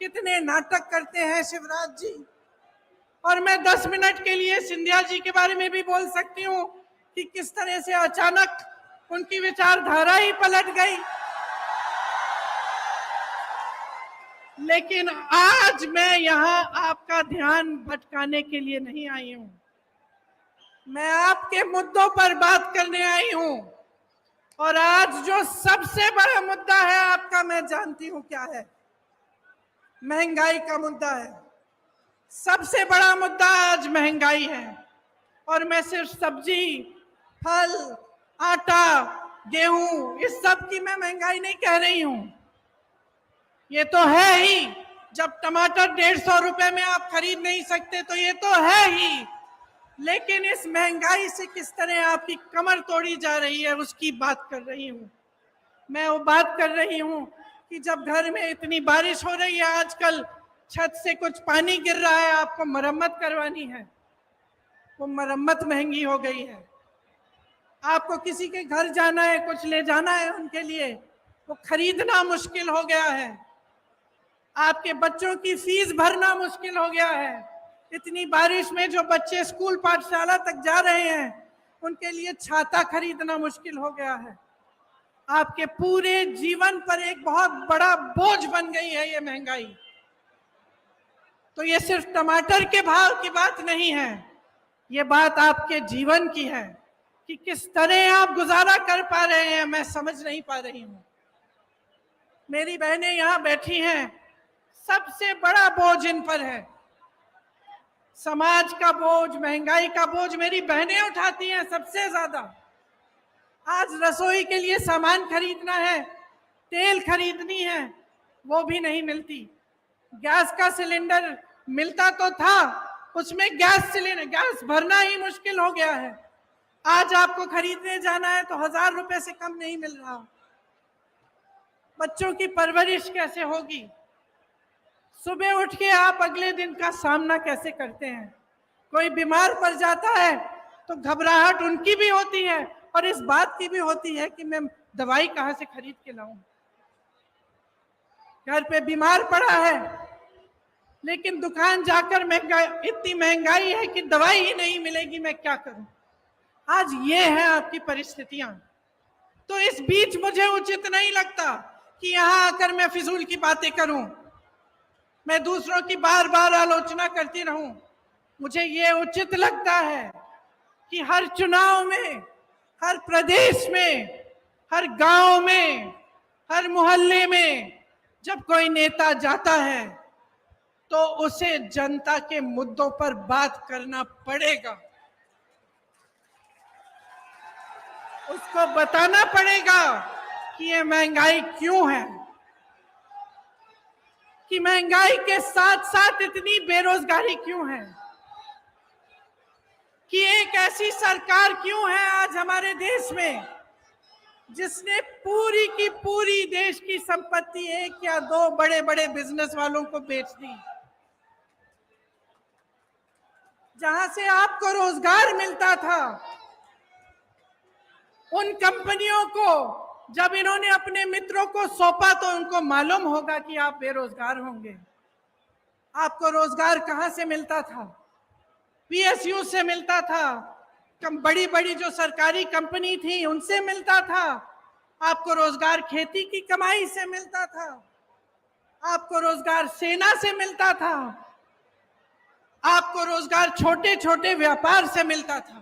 कितने नाटक करते हैं शिवराज जी। और मैं 10 मिनट के लिए सिंधिया जी के बारे में भी बोल सकती हूँ कि किस तरह से अचानक उनकी विचारधारा ही पलट गई। लेकिन आज मैं यहाँ आपका ध्यान भटकाने के लिए नहीं आई हूँ, मैं आपके मुद्दों पर बात करने आई हूँ। और आज जो सबसे बड़ा मुद्दा है आपका, मैं जानती हूँ क्या है, महंगाई का मुद्दा है। सबसे बड़ा मुद्दा आज महंगाई है। और मैं सिर्फ सब्जी, फल, आटा, गेहूं, इस सब की मैं महंगाई नहीं कह रही हूं। ये तो है ही, जब टमाटर 150 रुपए में आप खरीद नहीं सकते तो ये तो है ही। लेकिन इस महंगाई से किस तरह आपकी कमर तोड़ी जा रही है उसकी बात कर रही हूं। मैं वो बात कर रही हूं कि जब घर में इतनी बारिश हो रही है, आजकल छत से कुछ पानी गिर रहा है, आपको मरम्मत करवानी है, वो मरम्मत महंगी हो गई है। आपको किसी के घर जाना है, कुछ ले जाना है उनके लिए, वो खरीदना मुश्किल हो गया है। आपके बच्चों की फीस भरना मुश्किल हो गया है। इतनी बारिश में जो बच्चे स्कूल पाठशाला तक जा रहे हैं, उनके लिए छाता खरीदना मुश्किल हो गया है। आपके पूरे जीवन पर एक बहुत बड़ा बोझ बन गई है ये महंगाई। तो ये सिर्फ टमाटर के भाव की बात नहीं है, ये बात आपके जीवन की है कि किस तरह आप गुजारा कर पा रहे हैं, मैं समझ नहीं पा रही हूं। मेरी बहनें यहां बैठी हैं, सबसे बड़ा बोझ इन पर है। समाज का बोझ, महंगाई का बोझ मेरी बहनें उठाती हैं सबसे ज्यादा। आज रसोई के लिए सामान खरीदना है, तेल खरीदनी है, वो भी नहीं मिलती। गैस का सिलेंडर मिलता तो था, उसमें गैस भरना ही मुश्किल हो गया है। आज आपको खरीदने जाना है तो 1000 रुपए से कम नहीं मिल रहा। बच्चों की परवरिश कैसे होगी? सुबह उठ के आप अगले दिन का सामना कैसे करते हैं? कोई बीमार पड़ जाता है तो घबराहट उनकी भी होती है और इस बात की भी होती है कि मैं दवाई कहाँ से खरीद के लाऊं। घर पे बीमार पड़ा है, लेकिन दुकान जाकर इतनी महंगाई है कि दवाई ही नहीं मिलेगी, मैं क्या करूं? आज ये है आपकी परिस्थितियां। तो इस बीच मुझे उचित नहीं लगता कि यहां आकर मैं फिजूल की बातें करूं, मैं दूसरों की बार बार आलोचना करती रहूं। मुझे ये उचित लगता है कि हर चुनाव में, हर प्रदेश में, हर गांव में, हर मोहल्ले में जब कोई नेता जाता है तो उसे जनता के मुद्दों पर बात करना पड़ेगा। उसको बताना पड़ेगा कि ये महंगाई क्यों है, कि महंगाई के साथ साथ इतनी बेरोजगारी क्यों है, कि एक ऐसी सरकार क्यों है आज हमारे देश में जिसने पूरी की पूरी देश की संपत्ति 1 या 2 बड़े बड़े बिजनेस वालों को बेच दी। जहां से आपको रोजगार मिलता था, उन कंपनियों को जब इन्होंने अपने मित्रों को सौंपा तो उनको मालूम होगा कि आप बेरोजगार होंगे। आपको रोजगार कहां से मिलता था? पीएसयू से मिलता था, बड़ी बड़ी जो सरकारी कंपनी थी उनसे मिलता था। आपको रोजगार खेती की कमाई से मिलता था, आपको रोजगार सेना से मिलता था, आपको रोजगार छोटे छोटे व्यापार से मिलता था।